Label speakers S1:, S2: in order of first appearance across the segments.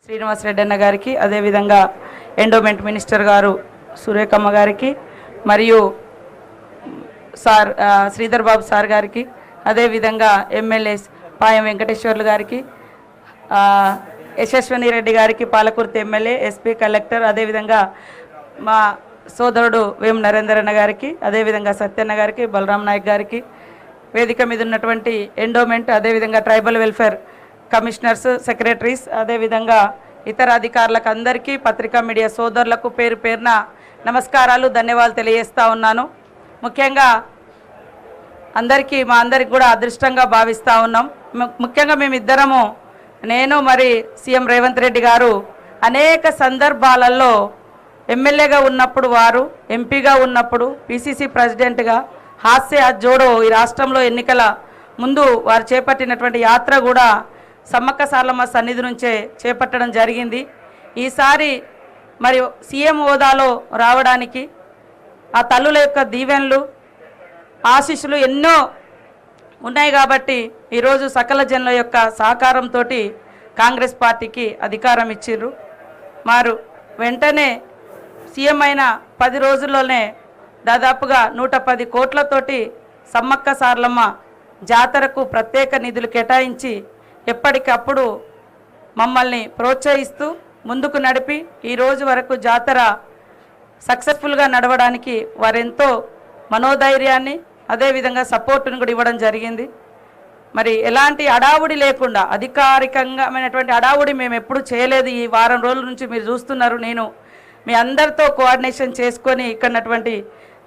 S1: శ్రీనివాస్ రెడ్డి అన్న గారికి, అదేవిధంగా ఎండోమెంట్ మినిస్టర్ గారు సురేఖమ్మ గారికి, మరియు సార్ శ్రీధర్ బాబు సార్ గారికి, అదేవిధంగా ఎమ్మెల్యేస్ పాయం వెంకటేశ్వర్లు గారికి, యశస్విని రెడ్డి గారికి, పాలకుర్తి ఎమ్మెల్యే, ఎస్పీ, కలెక్టర్, అదేవిధంగా మా సోదరుడు వేం నరేందర్ అన్న గారికి, అదేవిధంగా సత్యన్న గారికి, బలరాం నాయక్ గారికి, వేదిక మీద ఉన్నటువంటి ఎండోమెంట్, అదేవిధంగా ట్రైబల్ వెల్ఫేర్ కమిషనర్స్, సెక్రటరీస్, అదేవిధంగా ఇతర అధికారులకు అందరికీ, పత్రికా మీడియా సోదరులకు పేరు పేరున నమస్కారాలు, ధన్యవాదాలు తెలియజేస్తూ ఉన్నాను. ముఖ్యంగా మా అందరికి కూడా అదృష్టంగా భావిస్తూ ఉన్నాం. ముఖ్యంగా మేమిద్దరము, నేను మరి సీఎం రేవంత్ రెడ్డి గారు అనేక సందర్భాలలో ఎమ్మెల్యేగా ఉన్నప్పుడు, వారు ఎంపీగా ఉన్నప్పుడు, పిసిసి ప్రెసిడెంట్గా హాస్య జోడో ఈ రాష్ట్రంలో ఎన్నికల ముందు వారు చేపట్టినటువంటి యాత్ర కూడా సమ్మక్క సారలమ్మ సన్నిధి నుంచే చేపట్టడం జరిగింది. ఈసారి మరి సీఎం హోదాలో రావడానికి ఆ తల్లుల యొక్క దీవెనలు, ఆశీస్సులు ఎన్నో ఉన్నాయి కాబట్టి ఈరోజు సకల జనుల యొక్క సహకారంతో కాంగ్రెస్ పార్టీకి అధికారం ఇచ్చిర్రు. మారు వెంటనే సీఎం అయిన 10 రోజుల్లోనే దాదాపుగా 110 కోట్లతోటి సమ్మక్క సారలమ్మ జాతరకు ప్రత్యేక నిధులు కేటాయించి ఎప్పటికప్పుడు మమ్మల్ని ప్రోత్సహిస్తూ ముందుకు నడిపి ఈరోజు వరకు జాతర సక్సెస్ఫుల్గా నడవడానికి వారెంతో మనోధైర్యాన్ని, అదేవిధంగా సపోర్టును కూడా ఇవ్వడం జరిగింది. మరి ఎలాంటి అడావుడి లేకుండా, అధికారికంగామైనటువంటి అడావుడి మేము ఎప్పుడు చేయలేదు. ఈ వారం రోజుల నుంచి మీరు చూస్తున్నారు. నేను మీ అందరితో కోఆర్డినేషన్ చేసుకొని ఇక్కడటువంటి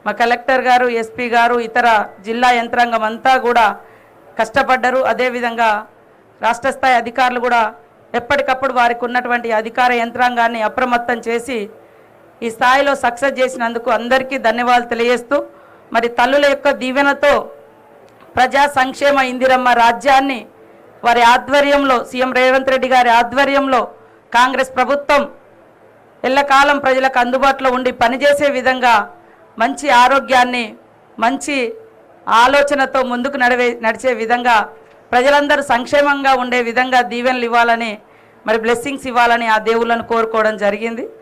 S1: మా కలెక్టర్ గారు, ఎస్పీ గారు, ఇతర జిల్లా యంత్రాంగం అంతా కూడా కష్టపడ్డారు. అదేవిధంగా రాష్ట్ర స్థాయి అధికారులు కూడా ఎప్పటికప్పుడు వారికి ఉన్నటువంటి అధికార యంత్రాంగాన్ని అప్రమత్తం చేసి ఈ స్థాయిలో సక్సెస్ చేసినందుకు అందరికీ ధన్యవాదాలు తెలియజేస్తూ, మరి తల్లుల యొక్క దీవెనతో ప్రజా సంక్షేమ ఇందిరమ్మ రాజ్యాన్ని వారి ఆధ్వర్యంలో, సీఎం రేవంత్ రెడ్డి గారి ఆధ్వర్యంలో కాంగ్రెస్ ప్రభుత్వం ఎల్లకాలం ప్రజలకు అందుబాటులో ఉండి పనిచేసే విధంగా మంచి ఆరోగ్యాన్ని, మంచి ఆలోచనతో ముందుకు నడిచే విధంగా, ప్రజలందరూ సంక్షేమంగా ఉండే విధంగా దీవెనలు ఇవ్వాలని, మరి బ్లెస్సింగ్స్ ఇవ్వాలని ఆ దేవుళ్ళను కోరుకోవడం జరిగింది.